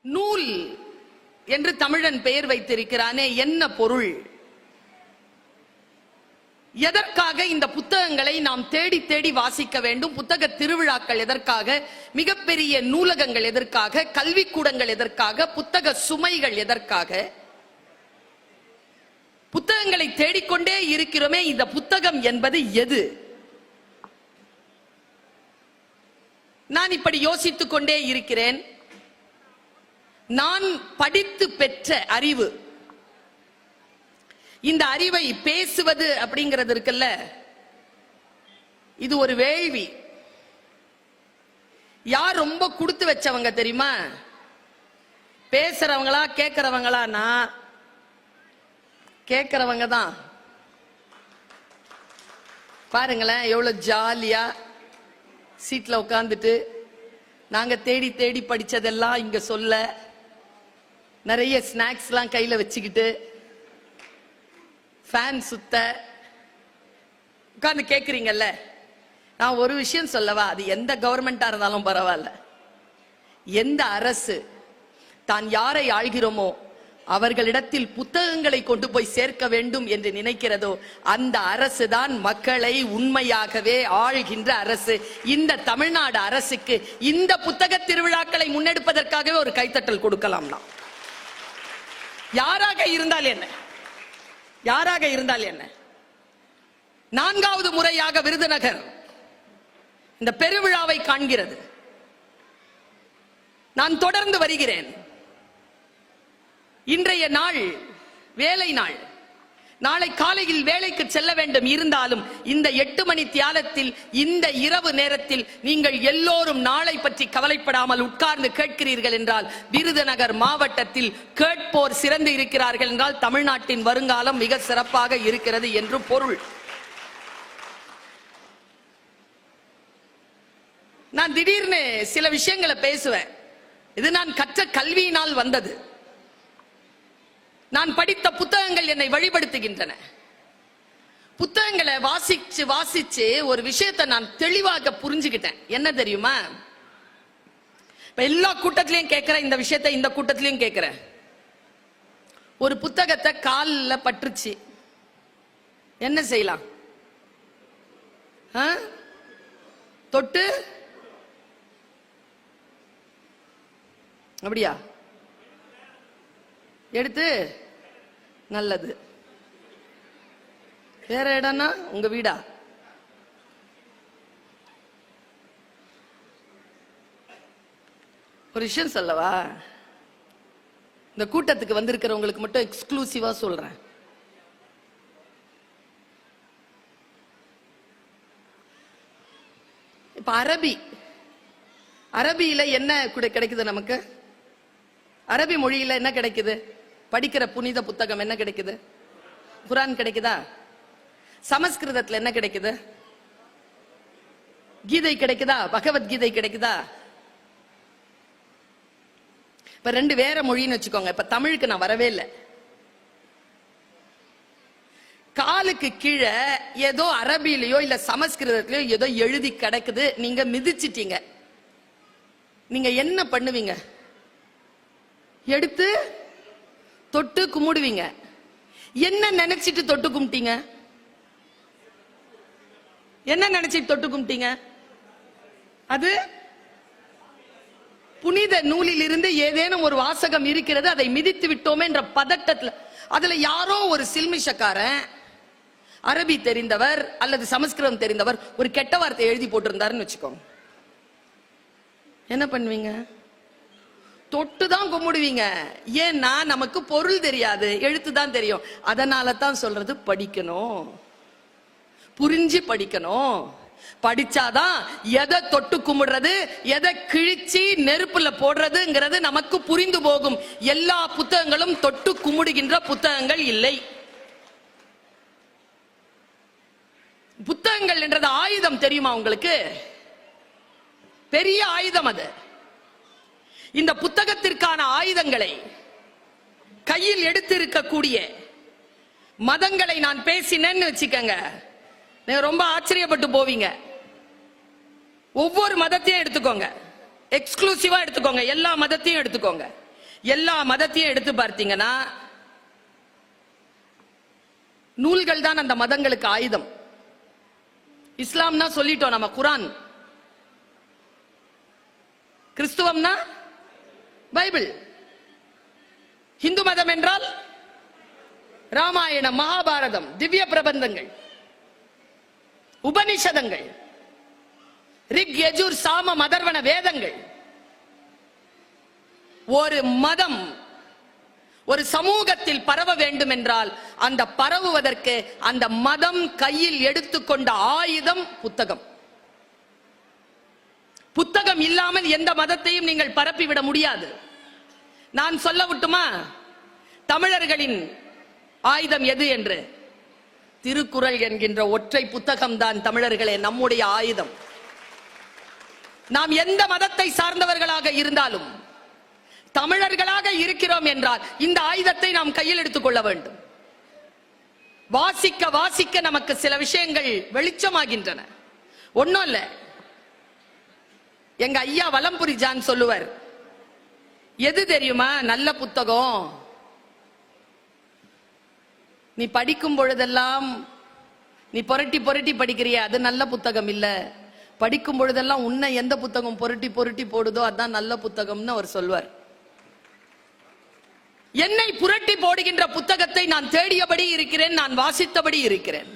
நூல் என்று தமிழன் பெயர் வைத்திருக்கிறானே, என்ன பொருள்? எதற்காக இந்த புத்தகங்களை நாம் தேடி தேடி வாசிக்க வேண்டும்? புத்தக திருவிழாக்கள் எதற்காக? மிகப்பெரிய நூலகங்கள் எதற்காக? கல்விக்கூடங்கள் எதற்காக? புத்தக சுமைகள் எதற்காக? புத்தகங்களை தேடிக்கொண்டே இருக்கிறோமே, இந்த புத்தகம் என்பது எது? நான் இப்படி யோசித்துக் கொண்டே இருக்கிறேன். நான் படித்து பெற்ற அறிவு, இந்த அறிவை பேசுவது அப்படிங்கிறது இருக்குல்ல, இது ஒரு வேள்வி. யார் ரொம்ப கொடுத்து வச்சவங்க தெரியுமா? பேசுறவங்களா கேட்கிறவங்களா? நான் கேட்கிறவங்க தான். பாருங்களேன், எவ்வளவு ஜாலியா சீட்ல உட்கார்ந்துட்டு நாங்க தேடி தேடி படிச்சதெல்லாம் இங்க சொல்ல, நிறைய ஸ்நாக்ஸ் எல்லாம் கையில வச்சுக்கிட்டு, ஃபேன் சுத்த உட்கார்ந்து கேக்குறீங்கல்ல. நான் ஒரு விஷயம் சொல்லவா? அது எந்த கவர்மெண்டா இருந்தாலும் பரவாயில்ல, எந்த அரசு தான் யாரை ஆள்கிறோமோ அவர்களிடத்தில் புத்தகங்களை கொண்டு போய் சேர்க்க வேண்டும் என்று நினைக்கிறதோ அந்த அரசு தான் மக்களை உண்மையாகவே ஆள்கின்ற அரசு. இந்த தமிழ்நாடு அரசுக்கு இந்த புத்தக திருவிழாக்களை முன்னெடுப்பதற்காகவே ஒரு கைத்தட்டல் கொடுக்கலாம். நாம் யாராக இருந்தால் என்ன, யாராக இருந்தால் என்ன? 4வது முறையாக விருதுநகர் இந்த பெருவிழாவை காண்கிறது. நான் தொடர்ந்து வருகிறேன். இன்றைய நாள் வேலை நாள், நாளை காலையில் வேலைக்கு செல்ல வேண்டும். இருந்தாலும் இந்த 8 மணி தியாலத்தில், இந்த இரவு நேரத்தில் நீங்கள் எல்லோரும் நாளை பற்றி கவலைப்படாமல் உட்கார்ந்து கேட்கிறீர்கள் என்றால், விருதுநகர் மாவட்டத்தில் கேட்போர் சிறந்து இருக்கிறார்கள் என்றால் தமிழ்நாட்டின் வருங்காலம் மிக சிறப்பாக இருக்கிறது என்று பொருள். நான் திடீர்னு சில விஷயங்களை பேசுவேன். இது நான் கற்ற கல்வியினால் வந்தது. நான் படித்த புத்தகங்கள் என்னை வழிபடுத்துகின்றன. புத்தகங்களை வாசிச்சு வாசிச்சு ஒரு விஷயத்தை நான் தெளிவாக புரிஞ்சுக்கிட்டேன். என்ன தெரியுமா? எல்லா கூட்டத்திலையும் கேட்கிறேன் இந்த விஷயத்தை, இந்த கூட்டத்திலையும் கேட்கிறேன். ஒரு புத்தகத்தை காலில் பற்றுச்சு, என்ன செய்யலாம்? தொட்டு அப்படியா எடுத்து, நல்லது. வேற இடம்னா உங்க வீடா? ஒரு விஷயம் சொல்லவா? இந்த கூட்டத்துக்கு வந்திருக்கிறவங்களுக்கு மட்டும் எக்ஸ்க்ளூசிவா சொல்றேன். இப்ப அரபியில என்ன கிடைக்குது நமக்கு? அரபி மொழியில என்ன கிடைக்குது? படிக்கிற புனித புத்தகம் என்ன கிடைக்குது? குர்ஆன் கிடைக்குதா? சமஸ்கிருதத்துல என்ன கிடைக்குது? கீதை கிடைக்குதா? பகவத்கீதை கிடைக்குதா? இப்ப 2 வேற மொழின்னு வச்சுக்கோங்க. இப்ப தமிழுக்கு நான் வரவே இல்லை. காலுக்கு கீழே ஏதோ அரபியிலயோ இல்ல சமஸ்கிருதத்திலயோ ஏதோ எழுதி கிடக்குது, நீங்க மிதிச்சிட்டீங்க. நீங்க என்ன பண்ணுவீங்க? எடுத்து தொட்டு கும்பிடுவீங்க. என்ன நினைச்சிட்டு தொட்டு கும்பிட்டீங்க? என்ன நினைச்சிட்டு தொட்டு கும்பிட்டீங்க? அது புனித நூலில் இருந்து ஏதேனும் ஒரு வாசகம் இருக்கிறது, அதை மிதித்து விட்டோமே என்ற பதட்டத்துல, அதுல யாரோ ஒரு சில்மிஷக்காரன், அரபி தெரிந்தவர் அல்லது சமஸ்கிருதம் தெரிந்தவர் ஒரு கெட்ட வார்த்தை எழுதி போட்டிருந்தாருன்னு வச்சுக்கோங்க. என்ன பண்ணுவீங்க? தொட்டுதான் கும்பிடுவீங்க. ஏன்னா நமக்கு பொருள் தெரியாது, எழுத்து தான் தெரியும். அதனால தான் சொல்றது படிக்கணும், புரிஞ்சு படிக்கணும். படிச்சாதான் எதை தொட்டு கும்பிடுறது, எதை கிழிச்சு நெருப்புல போடுறதுங்கிறது நமக்கு புரிந்து போகும். எல்லா புத்தகங்களும் தொட்டு கும்பிடுகின்ற புத்தகங்கள் இல்லை. புத்தகங்கள் என்றது ஆயுதம் தெரியுமா உங்களுக்கு? பெரிய ஆயுதம் அது. இந்த புத்தகத்திற்கான ஆயுதங்களை கையில் எடுத்து இருக்கக்கூடிய மதங்களை நான் பேசினேன்னு வச்சுக்கங்க, நீங்க ரொம்ப ஆச்சரியப்பட்டு போவீங்க. ஒவ்வொரு மதத்தையும் எடுத்துக்கோங்க, எக்ஸ்க்ளூசிவா எடுத்துக்கோங்க, எல்லா மதத்தையும் எடுத்துக்கோங்க. எல்லா மதத்தையும் எடுத்து பார்த்தீங்கன்னா நூல்கள் தான் அந்த மதங்களுக்கு ஆயுதம். இஸ்லாம்னா சொல்லிட்டோம் நம்ம குரான், கிறிஸ்துவம்னா பைபிள், இந்து மதம் என்றால் ராமாயணம், மகாபாரதம், திவ்ய பிரபந்தங்கள், உபனிஷதங்கள், ரிக் யஜுர் சாம மதர்வன வேதங்கள். ஒரு மதம் ஒரு சமூகத்தில் பரவ வேண்டும் என்றால் அந்த பரவுவதற்கு அந்த மதம் கையில் எடுத்துக்கொண்ட ஆயுதம் புத்தகம். புத்தகம் இல்லாமல் எந்த மதத்தையும் நீங்கள் பரப்பிவிட முடியாது. நான் சொல்ல விட்டுமா தமிழர்களின் ஆயுதம் எது என்று? திருக்குறள் என்கின்ற ஒற்றை புத்தகம் தான் தமிழர்களே நம்முடைய ஆயுதம். நாம் எந்த மதத்தை சார்ந்தவர்களாக இருந்தாலும் தமிழர்களாக இருக்கிறோம் என்றால் இந்த ஆயுதத்தை நாம் கையில் எடுத்துக் கொள்ள வேண்டும். வாசிக்க வாசிக்க நமக்கு சில விஷயங்கள் வெளிச்சமாகின்றன. ஒன்னும் இல்ல, எங்க ஐயா வலம்புரி ஜான் சொல்லுவார், எது தெரியுமா நல்ல புத்தகம்? நீ படிக்கும் பொழுதெல்லாம் நீ புரட்டி புரட்டி படிக்கிறிய அது நல்ல புத்தகம் இல்ல. படிக்கும் பொழுதெல்லாம் உன்னை எந்த புத்தகம் புரட்டி புரட்டி போடுதோ அதான் நல்ல புத்தகம்னு அவர் சொல்வார். என்னை புரட்டி போடுகின்ற புத்தகத்தை நான் தேடியபடி இருக்கிறேன், நான் வாசித்தபடி இருக்கிறேன்.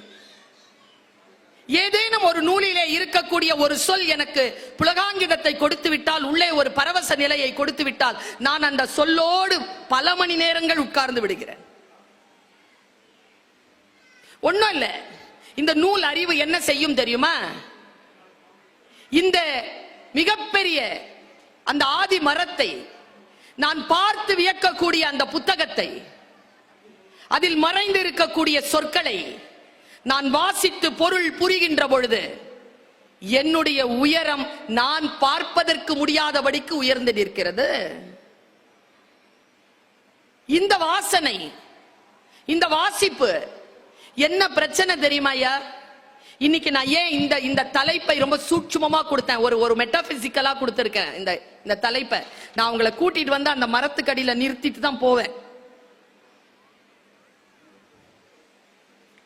ஏதேனும் ஒரு நூலிலே இருக்கக்கூடிய ஒரு சொல் எனக்கு புலகாங்கிதத்தை கொடுத்து விட்டால், உள்ளே ஒரு பரவச நிலையை கொடுத்து விட்டால், நான் அந்த சொல்லோடு பல மணி நேரங்கள் உட்கார்ந்து விடுகிறேன். ஒண்ணும் இல்ல, இந்த நூல் அறிவு என்ன செய்யும் தெரியுமா? இந்த மிகப்பெரிய அந்த ஆதி மரத்தை, நான் பார்த்து வியக்கக்கூடிய அந்த புத்தகத்தை, அதில் மறைந்து இருக்கக்கூடிய சொற்களை நான் வாசித்து பொருள் புரிகின்ற பொழுது என்னுடைய உயரம் நான் பார்ப்பதற்கு முடியாதபடிக்கு உயர்ந்து நிற்கிறது. இந்த வாசனை, இந்த வாசிப்பு என்ன பிரச்சனை தெரியுமா ஐயா? இன்னைக்கு நான் ஏன் இந்த தலைப்பை ரொம்ப சூட்சுமமா கொடுத்தேன், ஒரு மெட்டாபிசிக்கலா கொடுத்திருக்கேன். இந்த தலைப்பை நான் உங்களை கூட்டிட்டு வந்து அந்த மரத்துக்கடியில நிறுத்திட்டு தான் போவேன்.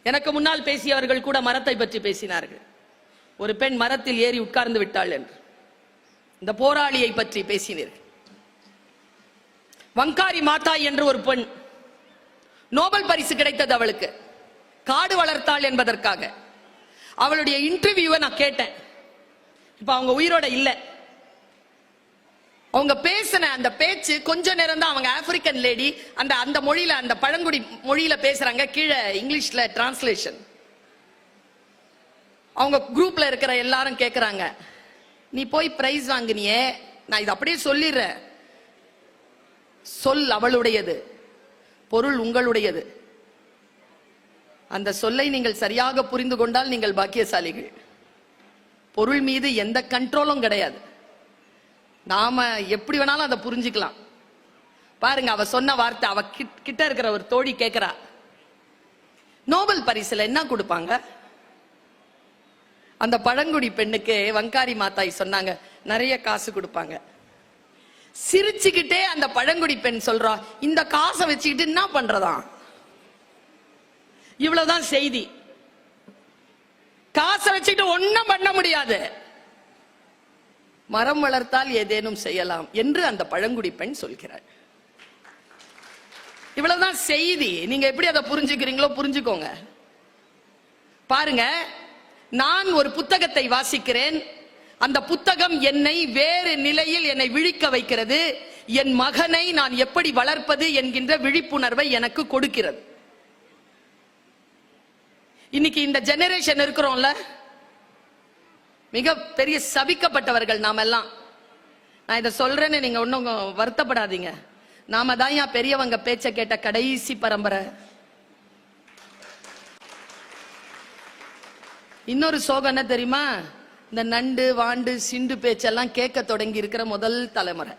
எனக்கு முன்னால் பேசியவர்கள் கூட மரத்தை பற்றி பேசினார்கள். ஒரு பெண் மரத்தில் ஏறி உட்கார்ந்து விட்டாள் என்று. இந்த போராளியை பற்றி பேசினீர்கள். வங்காரி மாதா என்று ஒரு பெண், நோபல் பரிசு கிடைத்தது அவளுக்கு, காடு வளர்த்தாள் என்பதற்காக. அவளுடைய இன்டர்வியூவை நான் கேட்டேன். இப்ப அவங்க உயிரோட இல்ல. அவங்க பேசின அந்த பேச்சு கொஞ்ச நேரம் தான். அவங்க ஆப்பிரிக்கன் லேடி, அந்த மொழியில, அந்த பழங்குடி மொழியில பேசுறாங்க. கீழே இங்கிலீஷ்ல டிரான்ஸ்லேஷன். அவங்க குரூப்ல இருக்கிற எல்லாரும் கேக்குறாங்க, நீ போய் பிரைஸ் வாங்கினியே, நான் இது அப்படியே சொல்லிடுறேன், சொல் அவளுடையது, பொருள் உங்களுடையது. அந்த சொல்லை நீங்கள் சரியாக புரிந்து கொண்டால் நீங்கள் பாக்கியசாலிகள். பொருள் மீது எந்த கண்ட்ரோலும் கிடையாது. நாம எப்படி வேணாலும் அதை புரிஞ்சுக்கலாம். பாருங்க, அவ சொன்ன வார்த்தை, அவ கிட்ட இருக்கிற ஒரு தோழி கேட்கிறா, நோபல் பரிசுல என்ன கொடுப்பாங்க? அந்த பழங்குடி பெண்ணுக்கு வங்காரி மாதாய் சொன்னாங்க, நிறைய காசு கொடுப்பாங்க. சிரிச்சுக்கிட்டே அந்த பழங்குடி பெண் சொல்றா, இந்த காசை வச்சுக்கிட்டு என்ன பண்றதா? இவ்வளவுதான் செய்தி. காசை வச்சுக்கிட்டு ஒன்னும் பண்ண முடியாது, மரம் வளர்த்தால் ஏதேனும் செய்யலாம் என்று அந்த பழங்குடி பெண் சொல்கிறார். இவ்வளவுதான் செய்தி. நீங்க எப்படி அதை புரிஞ்சுக்கிறீங்களோ புரிஞ்சுக்கோங்க. பாருங்க, நான் ஒரு புத்தகத்தை வாசிக்கிறேன். அந்த புத்தகம் என்னை வேறு நிலையில் என்னை விழிக்க வைக்கிறது. என் மகனை நான் எப்படி வளர்ப்பது என்கின்ற விழிப்புணர்வை எனக்கு கொடுக்கிறது. இன்னைக்கு இந்த ஜெனரேஷன் இருக்கிறோம்ல, மிக பெரிய சபிக்கப்பட்டவர்கள் நாம எல்லாம். நான் இதை சொல்றேன்னு நீங்க ஒன்னும் வருத்தப்படாதீங்க. நாம தான் ஏன் பெரியவங்க பேச்ச கேட்ட கடைசி பரம்பரை. இன்னொரு சோகம் என்ன தெரியுமா? இந்த நண்டு வாண்டு சிண்டு பேச்செல்லாம் கேட்க தொடங்கி இருக்கிற முதல் தலைமுறை.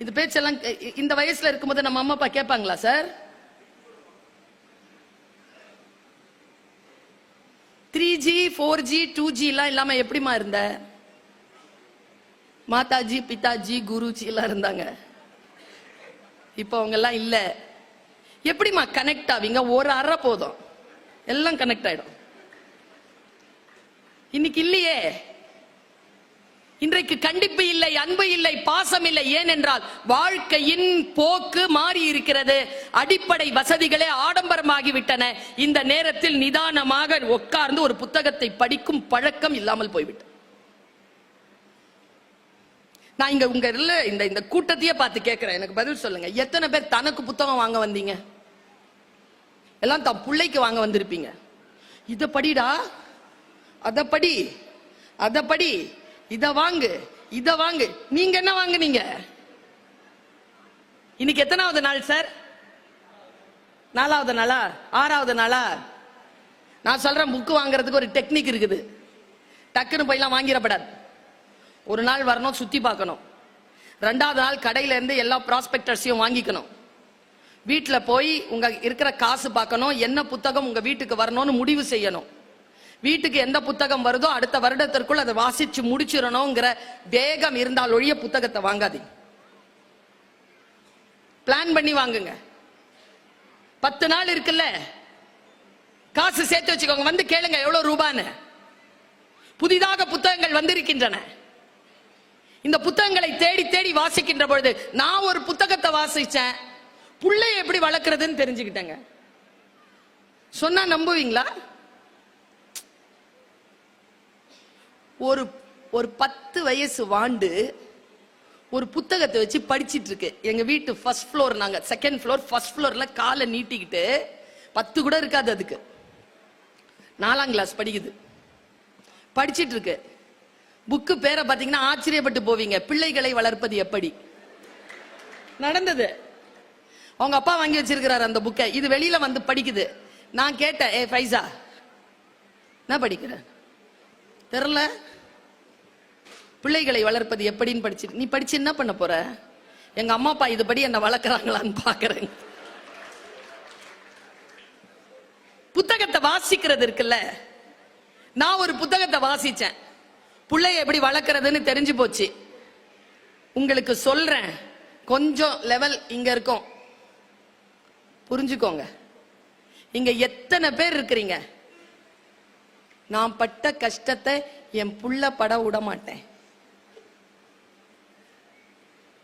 இது பேச்செல்லாம் இந்த வயசுல இருக்கும்போது நம்ம அம்மா அப்பா கேட்பாங்களா சார்? 3G 4G 2G எல்லாம் இல்லாம எப்படிமா இருந்த? மாதாஜி, பிதாஜி, குருஜி எல்லாம் இருந்தாங்க. இப்ப அவங்க எல்லாம் இல்ல. எப்படிமா கனெக்ட் ஆவீங்க? ஒரு அறை போதும், எல்லாம் கனெக்ட் ஆயிடும். இன்னைக்கு இல்லையே. இன்றைக்கு கண்டிப்பு இல்லை, அன்பு இல்லை, பாசம் இல்லை. ஏனென்றால் வாழ்க்கையின் போக்கு மாறி இருக்கிறது. அடிப்படை வசதிகளே ஆடம்பரமாகிவிட்டன. இந்த நேரத்தில் நிதானமாக உட்கார்ந்து ஒரு புத்தகத்தை படிக்கும் பழக்கம் இல்லாமல் போய்விட்டது. நான் இங்க உங்க இந்த கூட்டத்தையே பார்த்து கேட்கிறேன், எனக்கு பதில் சொல்லுங்க. எத்தனை பேர் தனக்கு புத்தகம் வாங்க வந்தீங்க? எல்லாம் தன் பிள்ளைக்கு வாங்க வந்திருப்பீங்க. இத படிடா, அத படி, அத படி, இத வாங்கு, இத வாங்கு. நீங்க என்ன வாங்குனீங்க? இன்னைக்கு எத்தனாவது நாள் சார்? 4வது நாளா? 6வது நாளா? நான் சொல்றேன், புக்கு வாங்குறதுக்கு ஒரு டெக்னிக் இருக்குது. டக்குன்னு போயெல்லாம் வாங்கிடப்படாது. ஒரு நாள் வரணும், சுத்தி பார்க்கணும். 2வது நாள் கடையில இருந்து எல்லா ப்ராஸ்பெக்டர்ஸையும் வாங்கிக்கணும். வீட்டுல போய் உங்க இருக்கிற காசு பார்க்கணும், என்ன புத்தகம் உங்க வீட்டுக்கு வரணும்னு முடிவு செய்யணும். வீட்டுக்கு எந்த புத்தகம் வருதோ அடுத்த வருடத்திற்குள் அதை வாசிச்சு முடிச்சிடணுங்கிற வேகம் இருந்தால் ஒழிய புத்தகத்தை வாங்காதீங்க. பிளான் பண்ணி வாங்குங்க. 10 நாள் இருக்குல்ல, காசு சேர்த்து வச்சுக்கோங்க. வந்து கேளுங்க எவ்வளவு ரூபான்னு. புதிதாக புத்தகங்கள் வந்திருக்கின்றன. இந்த புத்தகங்களை தேடி தேடி வாசிக்கின்ற பொழுது, நான் ஒரு புத்தகத்தை வாசிச்சேன், புள்ளைய எப்படி வளர்க்கறதுன்னு தெரிஞ்சுக்கிட்டேங்க. சொன்னா நம்புவீங்களா? ஒரு 10 வயசு வாண்டு ஒரு புத்தகத்தை வச்சு படிச்சிட்டு இருக்கு. எங்க வீட்டு ஃபர்ஸ்ட் ஃப்ளோர், நாங்க செகண்ட் ஃப்ளோர். ஃபர்ஸ்ட் ஃப்ளோர்ல காலை நீட்டிக்கிட்டு 10 கூட இருக்காது அதுக்கு, 4ஆம் கிளாஸ் படிக்குது, படிச்சிட்டு இருக்கு. புக்கு பேரை பாத்தீங்கன்னா ஆச்சரியப்பட்டு போவீங்க. பிள்ளைகளை வளர்ப்பது எப்படி. நடந்தது. அவங்க அப்பா வாங்கி வச்சிருக்கிறாரு அந்த புக்கை. இது வெளியில வந்து படிக்குது. நான் கேட்டேன், ஏ ஃபைசா, என்ன படிக்கிற? தெரியல. பிள்ளைகளை வளர்ப்பது எப்படின்னு படிச்சு, நீ படிச்சு என்ன பண்ண போற? எங்க அம்மா அப்பா இதுபடி என்ன வளர்க்கறாங்களான்னு பாக்குறேன். புத்தகத்தை வாசிக்கிறது இருக்குல்ல, நான் ஒரு புத்தகத்தை வாசிச்சேன், பிள்ளைய எப்படி வளர்க்கறதுன்னு தெரிஞ்சு போச்சு. உங்களுக்கு சொல்றேன், கொஞ்சம் லெவல் இங்க இருக்கும், புரிஞ்சுக்கோங்க. இங்க எத்தனை பேர் இருக்கிறீங்க? நான் பட்ட கஷ்டத்தை என் புள்ள பட விட மாட்டேன்.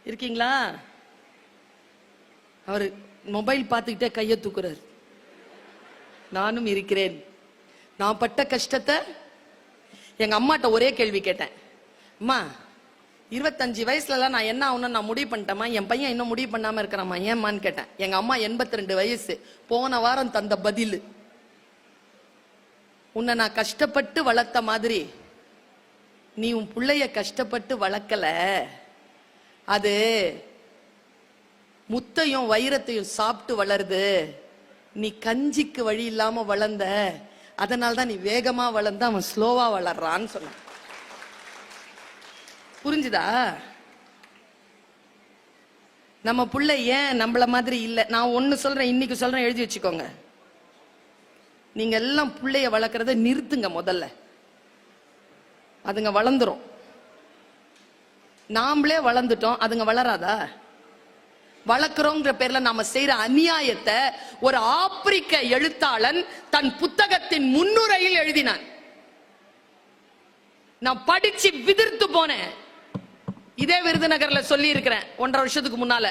இருக்கீங்களா? அவரு மொபைல் பார்த்துக்கிட்டே கையை தூக்குறாரு. நானும் இருக்கிறேன். நான் பட்ட கஷ்டத்தை எங்க அம்மாட்ட ஒரே கேள்வி கேட்டேன். அம்மா, 25 வயசுல நான் என்ன ஆகணும்னு நான் முடிவு பண்ணிட்டேமா, என் பையன் இன்னும் முடிவு பண்ணாம இருக்கிறாமா, ஏம்மான்னு கேட்டேன். எங்க அம்மா 82 வயசு. போன வாரம் தந்த பதில், உன்னை நான் கஷ்டப்பட்டு வளர்த்த மாதிரி நீ உன் பிள்ளைய கஷ்டப்பட்டு வளர்க்கல. அது முத்தையும் வைரத்தையும் சாப்பிட்டு வளருது. நீ கஞ்சிக்கு வழி இல்லாம வளர்ந்த, அதனால்தான் நீ வேகமா வளர்ந்த, அவன் ஸ்லோவா வளர்றான்னு சொன்ன. புரிஞ்சுதா? நம்ம புள்ள ஏன் நம்மள மாதிரி இல்ல? நான் ஒண்ணு சொல்றேன், இன்னைக்கு சொல்றேன், எழுதி வச்சுக்கோங்க. நீங்க எல்லாம் பிள்ளைய வளர்க்கறத நிறுத்துங்க முதல்ல. அதுங்க வளர்ந்துரும். நாமளே வளர்ந்துட்டோம், அதுங்க வளராதா? வளர்க்கிறோங்கிற பேர்ல நாம செய்யற அநியாயத்தை ஒரு ஆப்பிரிக்க எழுத்தாளன் தன் புத்தகத்தின் முன்னுரையில் எழுதினான். நான் படிச்சு விதிர்த்து போனேன். இதே விருதுநகர்ல சொல்லி இருக்கிறேன் 1.5 வருஷத்துக்கு முன்னால.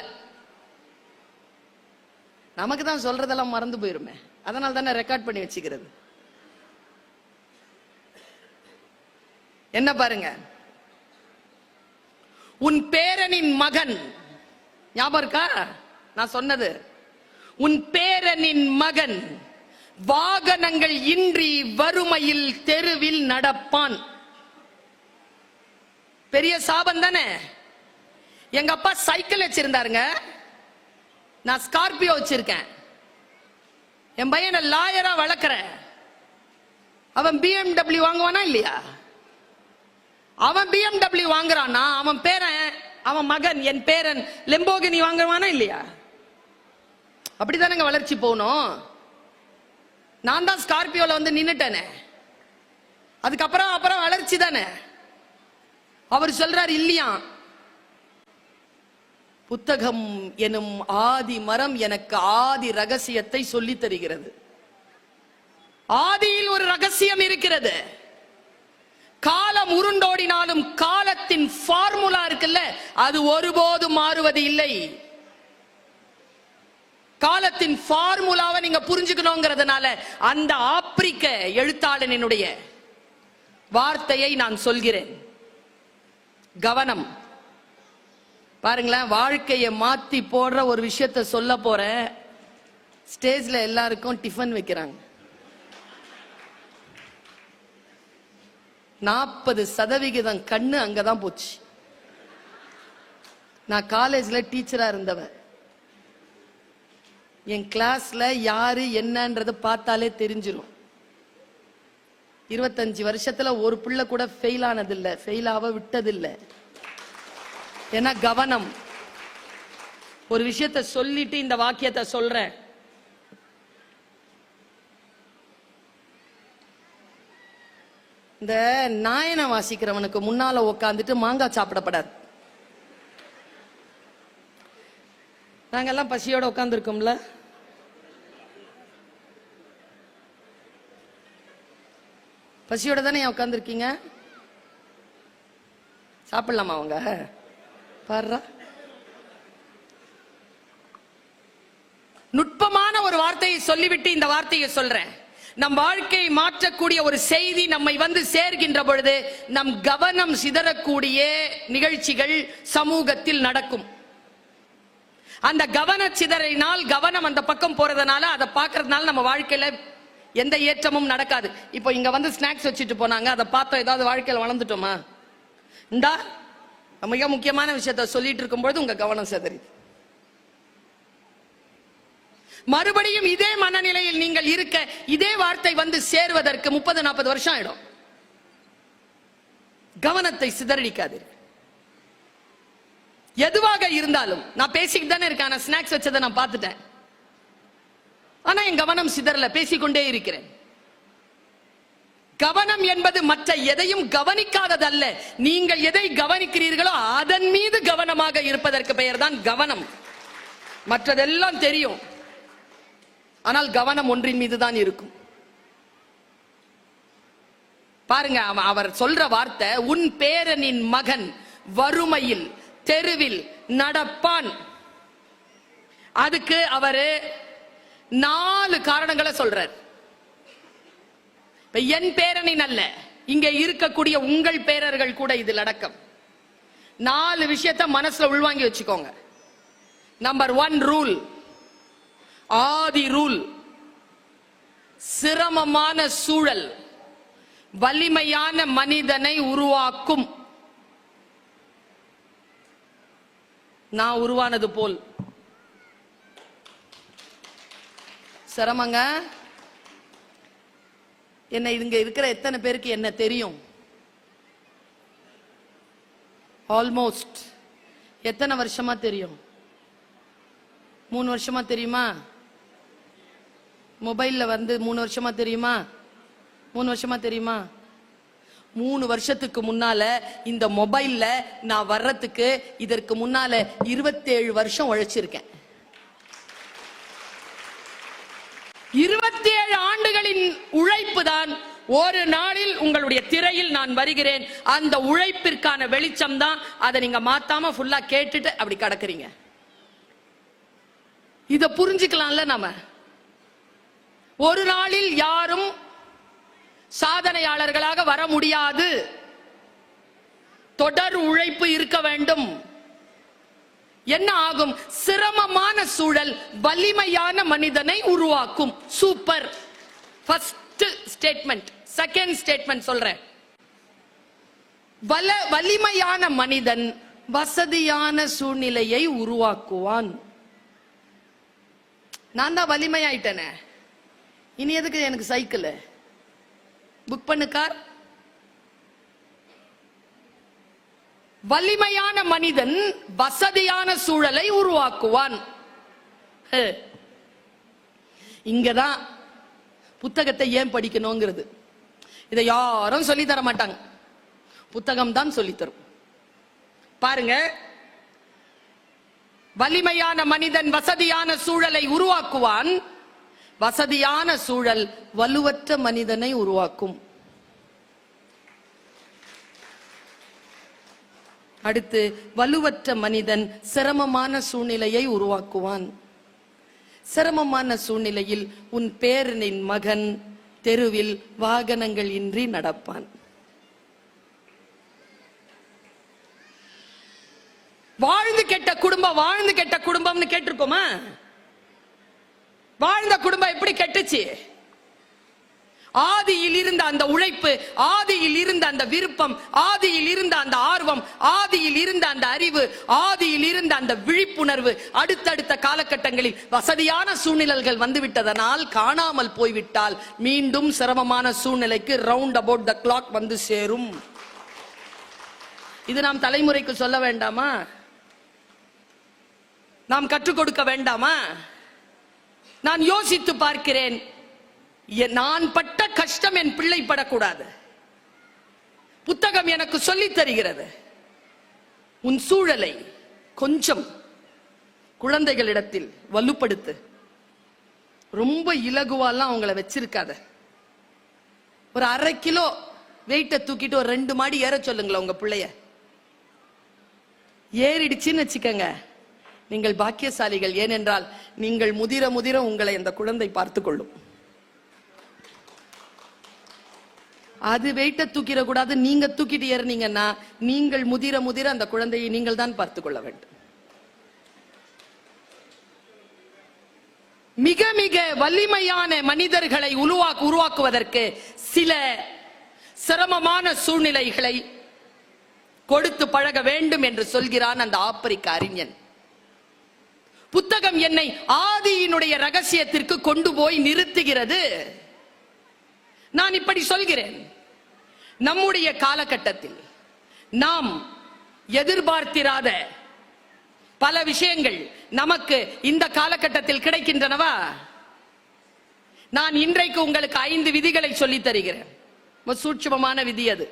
நமக்கு தான் சொல்றதெல்லாம் மறந்து போயிருமே, அதனால தானே ரெக்கார்ட் பண்ணி வச்சுக்கிறது. என்ன பாருங்க, உன் பேரனின் மகன், ஞாபகம் இருக்கா நான் சொன்னது? உன் பேரனின் மகன் வாகனங்கள் இன்றி வறுமையில் தெருவில் நடப்பான். பெரிய சாபம் தானே. எங்க அப்பா சைக்கிள் வச்சிருந்தாருங்க, நான் ஸ்கார்பியோ வச்சிருக்கேன். என் பையனை லாயரா வளர்க்கிறேன். அவன் BMW வாங்குவானா இல்லையா? அவன் BMW வாங்குறான்னா அவன் பேரன், அவன் மகன், என் பேரன் லெம்போகினி வாங்குவானா இல்லையா? அப்படிதானங்க வளர்ச்சி போகணும். நான் தான் ஸ்கார்பியோல வந்து நின்னுட்டேனே, அதுக்கப்புறம் வளர்ச்சி தானே. அவர் சொல்றார் இல்லையா, புத்தகம் எனும் ஆதி மரம் எனக்கு ஆதி ரகசியத்தை சொல்லி தருகிறது. ஆதியில் ஒரு ரகசியம் இருக்கிறது. காலம் உருண்டோடினாலும் காலத்தின் ஃபார்முலா இருக்குல்ல, அது ஒருபோதும் மாறுவது இல்லை. காலத்தின் ஃபார்முலாவை நீங்க புரிஞ்சுக்கணுங்கிறதுனால அந்த ஆப்பிரிக்க எழுத்தாளனுடைய வார்த்தையை நான் சொல்கிறேன். கவனம். பாருங்களேன், வாழ்க்கையை மாத்தி போடுற ஒரு விஷயத்தை சொல்ல போறேன். ஸ்டேஜ்ல எல்லாருக்கும் டிஃபன் வைக்கிறாங்க. 40% கண்ணு அங்கதான் போச்சு. நான் காலேஜ்ல டீச்சரா இருந்தவன். என் கிளாஸ்ல யாரு என்னன்றது பார்த்தாலே தெரிஞ்சிடும். 25 வருஷத்துல ஒரு பிள்ளை கூட ஃபெயில் ஆனதில்லை, ஃபெயில் ஆக விட்டதில்லை. ஏன்னா கவனம். ஒரு விஷயத்தை சொல்லிட்டு இந்த வாக்கியத்தை சொல்றேன். இந்த நாயனை வாசிக்கிறவனுக்கு முன்னால உட்காந்துட்டு மாங்காய் சாப்பிடப்படாது. நாங்கெல்லாம் பசியோட உட்கார்ந்து இருக்கோம்ல. பசியோட தானே உட்கார்ந்து இருக்கீங்க. சாப்பிடலாமா அவங்க? பாரு, நுட்பமான ஒரு வார்த்தையை சொல்லிவிட்டு இந்த வார்த்தையை சொல்றேன். நம் வாழ்க்கையை மாற்றக்கூடிய ஒரு செய்தி நம்மை வந்து சேர்கின்ற பொழுது நம் கவனம் சிதறக்கூடிய நிகழ்ச்சிகள் சமூகத்தில் நடக்கும். அந்த கவன சிதறினால், கவனம் அந்த பக்கம் போறதுனால, அதை பார்க்கறதுனால நம்ம வாழ்க்கையில எந்த ஏற்றமும் நடக்காது. இப்போ இங்க வந்து ஸ்நாக்ஸ் வச்சுட்டு போனாங்க, அதை பார்த்தோம், ஏதாவது வாழ்க்கையில வளர்ந்துட்டோமா? இந்தா மிக முக்கியமான விஷயத்த சொல்லிட்டு இருக்கும்போது உங்க கவனம் சிதறி மறுபடியும் இதே மனநிலையில் நீங்கள் இருக்க இதே வார்த்தை வந்து சேர்வதற்கு 30-40 வருஷம் ஆயிடும். கவனத்தை சிதறடிக்காதீர்கள். எதுவாக இருந்தாலும் நான் பேசிக்கிட்டு தானே இருக்கேன். ஆனா ஸ்நாக்ஸ் வச்சதை நான் பார்த்துட்டேன். ஆனா என் கவனம் சிதறல, பேசிக்கொண்டே இருக்கிறேன். கவனம் என்பது மற்ற எதையும் கவனிக்காததல்ல. நீங்கள் எதை கவனிக்கிறீர்களோ அதன் மீது கவனமாக இருப்பதற்கு பெயர் தான் கவனம். மற்றதெல்லாம் தெரியும், ஆனால் கவனம் ஒன்றின் மீது தான் இருக்கும். பாருங்க, அவர் சொல்ற வார்த்தை, உன் பேரனின் மகன் வறுமையில் தெருவில் நடப்பான். அதுக்கு அவரு 4 காரணங்களை சொல்றார். என் பேரனின் அல்ல, இங்க இருக்கக்கூடிய உங்கள் பேரர்கள் கூட இதில் அடக்கம். 4 விஷயத்தை மனசுல உள்வாங்கி வச்சுக்கோங்க. நம்பர் 1 ரூல், ஆதி ரூல். சிரமமான சூழல் வலிமையான மனிதனை உருவாக்கும். நான் உருவானது போல் சிரமங்க. என்ன இங்க இருக்கிற எத்தனை பேருக்கு என்ன தெரியும்? ஆல்மோஸ்ட் எத்தனை வருஷமா தெரியும்? 3 வருஷமா தெரியுமா? மொபைல்ல வந்து 3 வருஷமா தெரியுமா? 3 வருஷமா தெரியுமா? 3 வருஷத்துக்கு முன்னால இந்த மொபைல்ல நான் வர்றதுக்கு இதற்கு முன்னால 27 வருஷம் உழைச்சிருக்கேன். 27 ஆண்டுகளின் உழைப்பு தான் ஒரு நாளில் உங்களுடைய திரையில் நான் வருகிறேன். அந்த உழைப்பிற்கான வெளிச்சம் தான். அதை நீங்க மாத்தாம ஃபுல்லா கேட்டுட்டு அப்படி கடக்குறீங்க. இத புரிஞ்சுக்கலாம்ல. நாம ஒரு நாளில் யாரும் சாதனையாளர்களாக வர முடியாது. தொடர் உழைப்பு இருக்க வேண்டும். என்ன ஆகும்? சிரமமான சூழல் வலிமையான மனிதனை உருவாக்கும். Super. First statement. Second statement சொல்றேன். வலிமையான மனிதன் வசதியான சூழ்நிலையை உருவாக்குவான். நான் தான் வலிமையாயிட்டேனே, இனி எதுக்கு எனக்கு சைக்கிள்? புக் பண்ணு கார். வலிமையான மனிதன் வசதியான சூழலை உருவாக்குவான். இங்கதான் புத்தகத்தை ஏன் படிக்கணுங்கிறது. இதை யாரும் சொல்லி தர மாட்டாங்க, புத்தகம் தான் சொல்லி தரும். பாருங்க, வலிமையான மனிதன் வசதியான சூழலை உருவாக்குவான், வசதியான சூழல் வலுவற்ற மனிதனை உருவாக்கும். அடுத்து, வலுவற்ற மனிதன் சிரமமான சூழ்நிலையை உருவாக்குவான். சிரமமான சூழ்நிலையில் உன் பேரனின் மகன் தெருவில் வாகனங்கள் இன்றி நடப்பான். வாழ்ந்து கெட்ட குடும்பம், வாழ்ந்து கெட்ட குடும்பம்னு கேட்டிருக்கோமா? வாழ்ந்த குடும்பம் எப்படி கெட்டுச்சு? ஆதியில் இருந்த அந்த உழைப்பு, ஆதியில் இருந்த அந்த விருப்பம், ஆதியில் இருந்த அந்த ஆர்வம், ஆதியில் இருந்த அந்த அறிவு, ஆதியில் இருந்த அந்த விழிப்புணர்வு அடுத்தடுத்த காலகட்டங்களில் வசதியான சூழ்நிலைகள் வந்துவிட்டதனால் காணாமல் போய்விட்டால் மீண்டும் சிரமமான சூழ்நிலைக்கு ரவுண்ட் அபவுட் த கிளாக் வந்து சேரும். இது நாம் தலைமுறைக்கு சொல்ல வேண்டாமா? நாம் கற்றுக் கொடுக்க வேண்டாமா? நான் யோசித்து பார்க்கிறேன், நான் பட்ட கஷ்டம் என் பிள்ளை படக்கூடாது. புத்தகம் எனக்கு சொல்லித் தருகிறது, உன் சூழலை கொஞ்சம் குழந்தைகளிடத்தில் வலுப்படுத்து. ரொம்ப இலகுவாலாம் அவங்கள வச்சிருக்காத. ஒரு 1/2 கிலோ வெயிட்ட தூக்கிட்டு ஒரு 2 மாடி ஏற சொல்லுங்களேன் உங்க பிள்ளைய. ஏறிடுச்சுன்னு வச்சுக்கங்க, நீங்கள் பாக்கியசாலிகள். ஏனென்றால் நீங்கள் முதிர முதிர உங்களை அந்த குழந்தை பார்த்து கொள்ளும். அது வெயிட்ட தூக்கிட கூடாது. நீங்க தூக்கிட்டு ஏறினீங்கன்னா நீங்கள் முதிர முதிர அந்த குழந்தையை நீங்கள் தான் பார்த்துக் கொள்ள வேண்டும். மிக மிக வலிமையான மனிதர்களை உருவாக்குவதற்கு சில சிரமமான சூழ்நிலைகளை கொடுத்து பழக வேண்டும் என்று சொல்கிறான் அந்த ஆப்பிரிக்க அறிஞன். புத்தகம் என்னை ஆதியினுடைய ரகசியத்திற்கு கொண்டு போய் நிறுத்துகிறது. நான் இப்படி சொல்கிறேன், நம்முடைய காலகட்டத்தில் நாம் எதிர்பார்த்திராத பல விஷயங்கள் நமக்கு இந்த காலகட்டத்தில் கிடைக்கின்றனவா? நான் இன்றைக்கு உங்களுக்கு 5 விதிகளை சொல்லித் தருகிறேன். சூட்சுமமான விதி அது.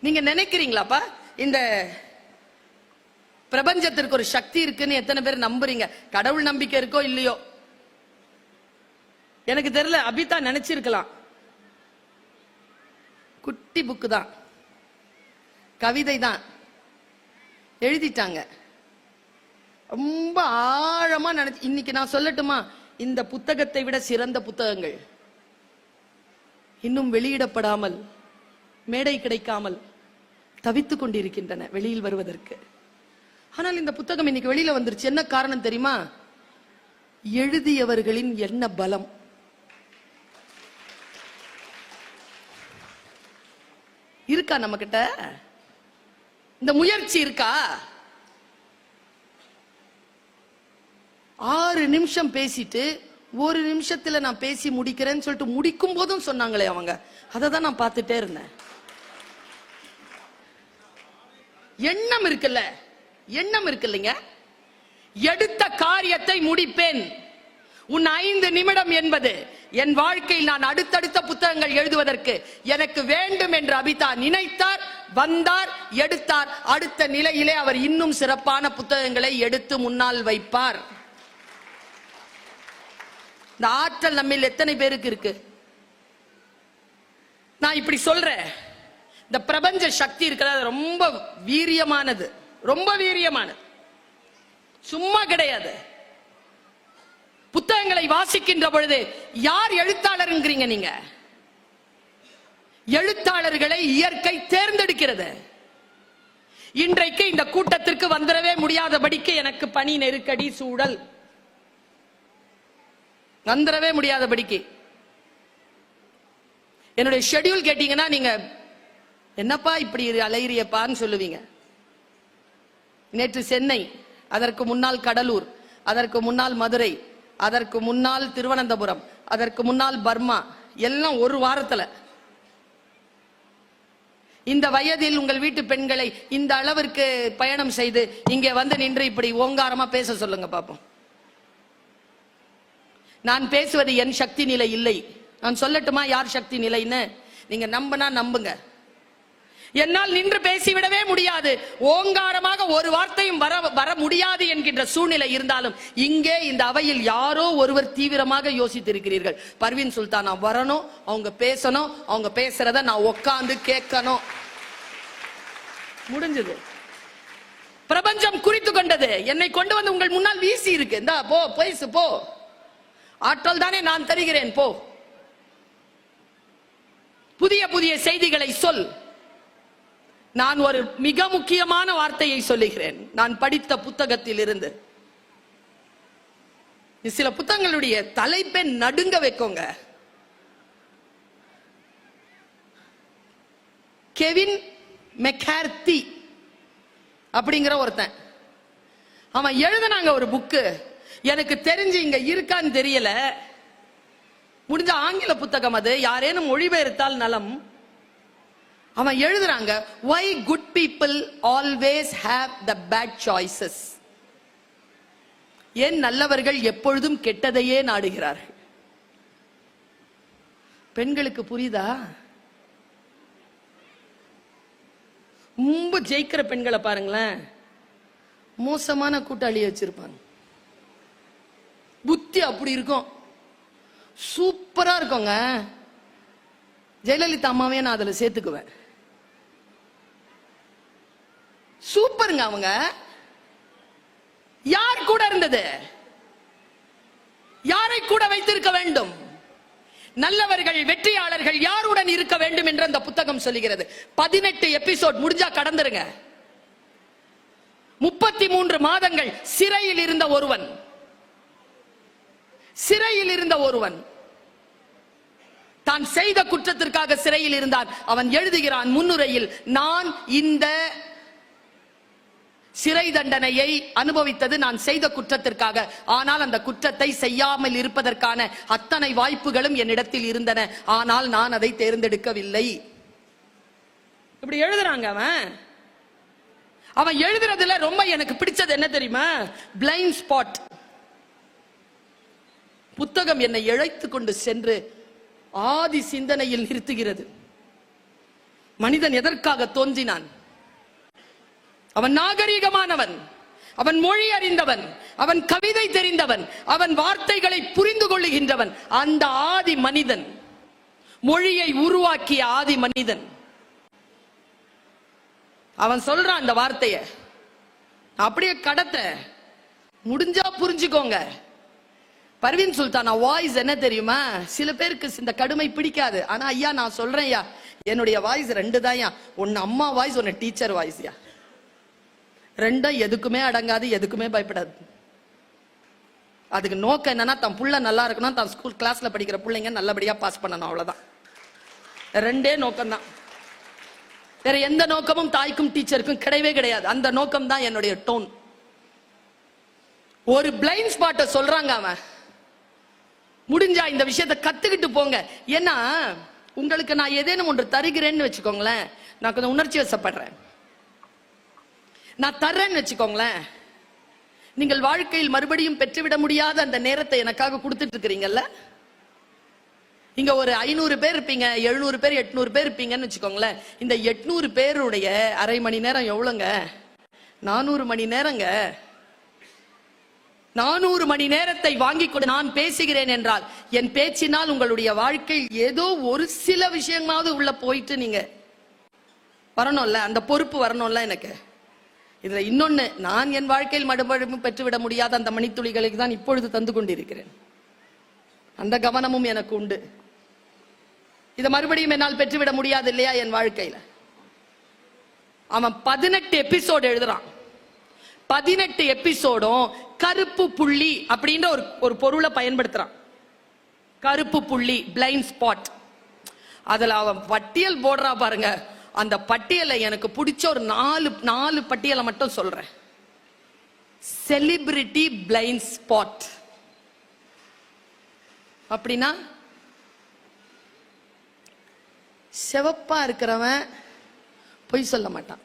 நீங்க நினைக்கிறீங்களாப்பா இந்த பிரபஞ்சத்திற்கு ஒரு சக்தி இருக்குன்னு எத்தனை பேர் நம்புறீங்க? கடவுள் நம்பிக்கை இருக்கோ இல்லையோ எனக்கு தெரியல. அபிதா நினைச்சிருக்கலாம். குட்டி புக்கு தான், கவிதை தான் எழுதிட்டாங்க. ரொம்ப ஆழமா நினைச்சு. இன்னைக்கு நான் சொல்லட்டுமா, இந்த புத்தகத்தை விட சிறந்த புத்தகங்கள் இன்னும் வெளியிடப்படாமல், மேடை கிடைக்காமல் தவித்துக் கொண்டிருக்கின்றன வெளியில் வருவதற்கு. ஆனால் இந்த புத்தகம் இன்னைக்கு வெளியில வந்துருச்சு. என்ன காரணம் தெரியுமா? எழுதியவர்களின் என்ன பலம். இருக்கா நம்ம கிட்ட இந்த முயற்சி? இருக்கா? 6 நிமிஷம் பேசிட்டு 1 நிமிஷத்துல நான் பேசி முடிக்கிறேன்னு சொல்லிட்டு முடிக்கும் போதும் சொன்னாங்களே அவங்க, அதை தான் நான் பார்த்துட்டே இருந்தேன். எண்ணம் இருக்குல்ல, எண்ணம் இருக்கு இல்லைங்க. எடுத்த காரியத்தை முடிப்பேன். உன் 5 நிமிடம் என்பது என் வாழ்க்கையில் நான் அடுத்தடுத்த புத்தகங்கள் எழுதுவதற்கு எனக்கு வேண்டும் என்று அபிதா நினைத்தார், வந்தார், எடுத்தார். அடுத்த நிலையிலே அவர் இன்னும் சிறப்பான புத்தகங்களை எடுத்து முன்னால் வைப்பார். இந்த ஆற்றல் நம்மில் எத்தனை பேருக்கு இருக்கு? நான் இப்படி சொல்றேன், இந்த பிரபஞ்ச சக்தி இருக்கிறது ரொம்ப வீரியமானது, ரொம்ப வீரியமானது, சும்மா கிடையாது. புத்தகங்களை வாசிக்கின்ற பொழுது யார் எழுத்தாளருங்கிறீங்க நீங்க? எழுத்தாளர்களை இயற்கை தேர்ந்தெடுக்கிறது. இன்றைக்கு இந்த கூட்டத்திற்கு வந்துடவே முடியாதபடிக்கு எனக்கு பணி நெருக்கடி சூழல், வந்துடவே முடியாதபடிக்கு என்னுடைய ஷெட்யூல் கேட்டீங்கன்னா நீங்க என்னப்பா இப்படி அலையிறியப்பான்னு சொல்லுவீங்க. நேற்று சென்னை, அதற்கு முன்னால் கடலூர், அதற்கு முன்னால் மதுரை, அதற்கு முன்னால் திருவனந்தபுரம், அதற்கு முன்னால் பர்மா, எல்லாம் ஒரு வாரத்துல. இந்த வயதில் உங்கள் வீட்டு பெண்களை இந்த அளவிற்கு பயணம் செய்து இங்கே வந்து நின்று இப்படி ஓங்காரமா பேச சொல்லுங்க பாப்போம். நான் பேசுவது என் சக்தி நிலை இல்லை. நான் சொல்லட்டுமா யார் சக்தி நிலைன்னு? நீங்க நம்பினா நம்புங்க. என்னால் நின்று பேசிவிடவே முடியாது, ஓங்காரமாக ஒரு வார்த்தையும் வர முடியாது என்கின்ற சூழ்நிலை இருந்தாலும் இங்கே இந்த அவையில் யாரோ ஒருவர் தீவிரமாக யோசித்திருக்கிறீர்கள். பர்வீன் சுல்தானா வரணும், அவங்க பேசணும், அவங்க பேசுறத நான் உட்கார்ந்து கேட்கணும். முடிஞ்சது. பிரபஞ்சம் குறித்து கொண்டது. என்னை கொண்டு வந்து உங்கள் முன்னால் வீசி இருக்கு. இந்தா போ, பேசு போ. ஆற்றல் தானே நான் தருகிறேன், போ. புதிய புதிய செய்திகளை சொல். நான் ஒரு மிக முக்கியமான வார்த்தையை சொல்லுகிறேன். நான் படித்த புத்தகத்தில் இருந்து. சில புத்தகங்களுடைய தலைப்பை நடுங்க வைக்கோங்க. கெவின் மெக்கார்த்தி அப்படிங்கிற ஒருத்தன், அவன் எழுதினாங்க ஒரு புக்கு. எனக்கு தெரிஞ்சு இங்க இருக்கான்னு தெரியல, முடிஞ்ச ஆங்கில புத்தகம் அது, யாரேனும் மொழிபெயர்த்தால் நலம். அவன் எழுதுறாங்க, why good people always have the bad choices. ஏன் நல்லவர்கள் எப்பொழுதும் கெட்டதையே நாடுகிறார்கள். பெண்களுக்கு புரியுதா? ரொம்ப ஜெயிக்கிற பெண்களை பாருங்களேன், மோசமான கூட்டாளியை வச்சிருப்பாங்க. புத்தி அப்படி இருக்கும், சூப்பரா இருக்குங்க. ஜெயலலிதா அம்மாவே நான் அதுல சேர்த்துக்குவேன். சூப்பருங்க. அவங்க யார் கூட இருந்தது? யாரை கூட வைத்திருக்க வேண்டும்? நல்லவர்கள், வெற்றியாளர்கள் யாருடன் இருக்க வேண்டும் என்று அந்த புத்தகம் சொல்லுகிறது. 18 எபிசோட், முடிஞ்சா கடந்துருங்க. 33 மாதங்கள் சிறையில் இருந்த ஒருவன், தான் செய்த குற்றத்திற்காக சிறையில் இருந்தான். அவன் எழுதுகிறான் முன்னுரையில், நான் இந்த சிறை தண்டனையை அனுபவித்தது நான் செய்த குற்றத்திற்காக. ஆனால் அந்த குற்றத்தை செய்யாமல் இருப்பதற்கான அத்தனை வாய்ப்புகளும் என்னிடத்தில் இருந்தன. ஆனால் நான் அதை தேர்ந்தெடுக்கவில்லை. இப்படி எழுதுறாங்க. அவன் எழுதுறதுல ரொம்ப எனக்கு பிடிச்சது என்ன தெரியுமா? Blind spot. புத்தகம் என்னை இழைத்து கொண்டு சென்று ஆதி சிந்தனையில் நிறுத்துகிறது. மனிதன் எதற்காக தோன்றினான்? அவன் நாகரீகமானவன், அவன் மொழி அறிந்தவன், அவன் கவிதை தெரிந்தவன், அவன் வார்த்தைகளை புரிந்து கொள்ளுகின்றவன். அந்த ஆதி மனிதன், மொழியை உருவாக்கிய ஆதி மனிதன், அவன் சொல்றான் அந்த வார்த்தைய. அப்படியே கடத்த முடிஞ்சா புரிஞ்சுக்கோங்க. பர்வீன் சுல்தானா வாய்ஸ் என்ன தெரியுமா? சில பேருக்கு இந்த கடுமை பிடிக்காது. ஆனா ஐயா நான் சொல்றேன், என்னுடைய வாய்ஸ் 2 தான். ஒன்னு அம்மா வாய்ஸ், ஒன்னு டீச்சர் வாய்ஸ். ரெண்டும் எதுக்குமே அடங்காது, எதுக்குமே பயப்படாது. அதுக்கு நோக்கம் என்னன்னா, தன் புள்ள நல்லா இருக்கணும், தான் ஸ்கூல் கிளாஸ்ல படிக்கிற பிள்ளைங்க நல்லபடியா பாஸ் பண்ணணும், அவ்வளவுதான். 2 நோக்கம் தான். வேற எந்த நோக்கமும் தாய்க்கும் டீச்சருக்கும் கிடையவே கிடையாது. அந்த நோக்கம் தான் என்னுடைய டோன். ஒரு பிளைண்ட் ஸ்பாட்டை சொல்றாங்க அவன். முடிஞ்சா இந்த விஷயத்தை கத்துக்கிட்டு போங்க. ஏன்னா உங்களுக்கு நான் ஏதேனும் ஒன்று தருகிறேன்னு வச்சுக்கோங்களேன், நான் கொஞ்சம் உணர்ச்சி வசப்படுறேன், நான் தர்றேன்னு வச்சுக்கோங்களேன், நீங்கள் வாழ்க்கையில் மறுபடியும் பெற்றுவிட முடியாத அந்த நேரத்தை எனக்காக கொடுத்துட்டு இருக்கிறீங்கல்ல. இங்க ஒரு 500 பேர் இருப்பீங்க, 700 பேர், 800 பேர் இருப்பீங்கன்னு வச்சுக்கோங்களேன். இந்த 800 பேருடைய அரை மணி நேரம் எவ்வளவுங்க? 400 மணி நேரங்க. 400 மணி நேரத்தை வாங்கி கொண்டு நான் பேசுகிறேன் என்றால், என் பேச்சினால் உங்களுடைய வாழ்க்கை ஏதோ ஒரு சில விஷயமாவது உள்ள போயிட்டு நீங்க வரணும்ல, அந்த பொறுப்பு வரணும்ல எனக்கு. இதுல இன்னொன்னு, நான் என் வாழ்க்கையில் மறுபடியும் பெற்றுவிட முடியாத அந்த மணித்துளிகளுக்கு தான் இப்பொழுது தந்து கொண்டிருக்கிறேன். அந்த கவனமும் எனக்கு உண்டு. இதை மறுபடியும் என்னால் பெற்றுவிட முடியாது இல்லையா என் வாழ்க்கையில. அவன் 18 எபிசோடு எழுதுறான். 18 எபிசோடும் கருப்பு புள்ளி அப்படின்ற ஒரு பொருளை பயன்படுத்துறான். கருப்பு புள்ளி, பிளைண்ட் ஸ்பாட். அதுல அவன் பட்டியல் போடுறா பாருங்க. அந்த பட்டியலை எனக்கு பிடிச்ச ஒரு 4 பட்டியலை மட்டும் சொல்றேன். செலிபிரிட்டி பிளைண்ட் ஸ்பாட் அப்படின்னா, சிவப்பா இருக்கிறவன் பொய் சொல்ல மாட்டான்,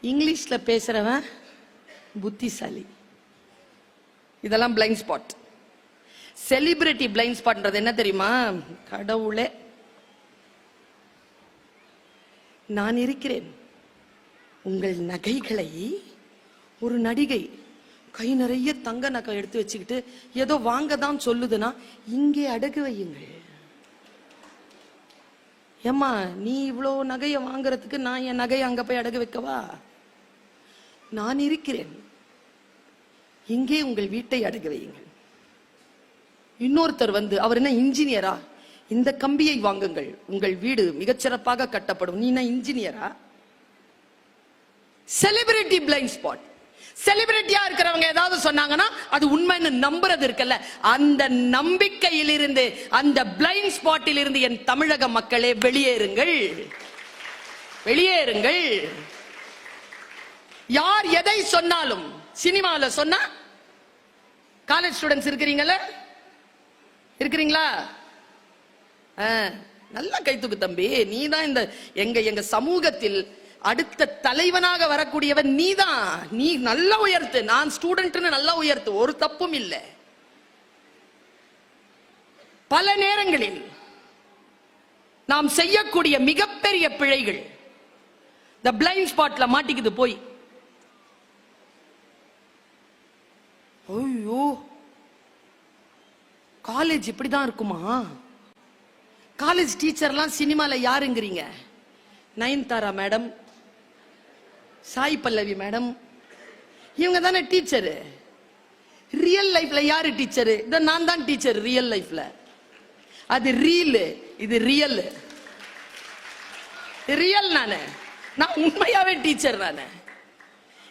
இங்கிலீஷ்ல பேசுறவன் புத்திசாலி. இதெல்லாம் பிளைண்ட் ஸ்பாட். செலிபிரிட்டி பிளைண்ட் ஸ்பாட்ன்றது என்ன தெரியுமா? கடவுளே நான் இருக்கிறேன். உங்கள் நகைகளை ஒரு நடிகை கை நிறைய தங்க நகை எடுத்து வச்சுக்கிட்டு ஏதோ வாங்க தான் சொல்லுதுன்னா இங்கே அடகு வையுங்கள். ஏம்மா, நீ இவ்வளோ நகையை வாங்குறதுக்கு நான் என் நகையை அங்க போய் அடகு வைக்கவா? நான் இருக்கிறேன், இங்கே உங்கள் வீட்டை அடகு வையுங்கள். இன்னொருத்தர் வந்து, அவர் என்ன இன்ஜினியரா? இந்த கம்பியை வாங்குங்கள், உங்கள் வீடு மிகச்சிறப்பாக கட்டப்படும். நீ என்ன இன்ஜினியரா? Celebrity blind spot. செலிபிரிட்டியா இருக்கிறவங்க ஏதாவது சொன்னாங்கன்னா அது உண்மைன்னு நம்புறது இருக்குல்ல, அந்த நம்பிக்கையிலிருந்து, அந்த பிளைண்ட் ஸ்பாட்டில் இருந்து என் தமிழக மக்களே வெளியேறுங்கள், வெளியேறுங்கள். யார் எதை சொன்னாலும், சினிமாவில் சொன்னா, காலேஜ் ஸ்டூடெண்ட்ஸ் இருக்கிறீங்களா? நல்லா கைத்துக்கு தம்பி, நீ தான் இந்த எங்க சமூகத்தில் அடுத்த தலைவனாக வரக்கூடியவன் நீதான். நீ நல்லா உயர்த்து, நான் ஸ்டூடெண்ட்னு நல்லா உயர்த்து, ஒரு தப்பும் இல்லை. பல நேரங்களில் நாம் செய்யக்கூடிய மிகப்பெரிய பிழைகள் இந்த பிளைண்ட் ஸ்பாட்ல மாட்டிக்குது போய். ஐயோ, காலேஜ் இப்படிதான் இருக்குமா? காலேஜ் டீச்சர்லாம் சினிமால யாருங்கிறீங்க? நயன்தாரா மேடம், சாய் பல்லவி மேடம், இவங்க தானே டீச்சரு. ரியல் லைஃப்ல யாரு டீச்சரு? இத நான் தான் டீச்சர் ரியல் லைஃப்ல. அது ரீல், இது ரியல். ரியல் நான் உண்மையாவே டீச்சர்.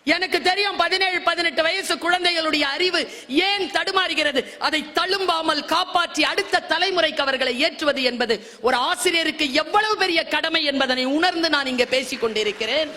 எனக்கு தெரியும் 17-18 வயசு குழந்தைகளுடைய அறிவு ஏன் தடுமாறுகிறது. அதை தழும்பாமல் காப்பாற்றி அடுத்த தலைமுறைக்கு அவர்களை ஏற்றுவது என்பது ஒரு ஆசிரியருக்கு எவ்வளவு பெரிய கடமை என்பதனை உணர்ந்து நான் இங்கே பேசிக் கொண்டிருக்கிறேன்.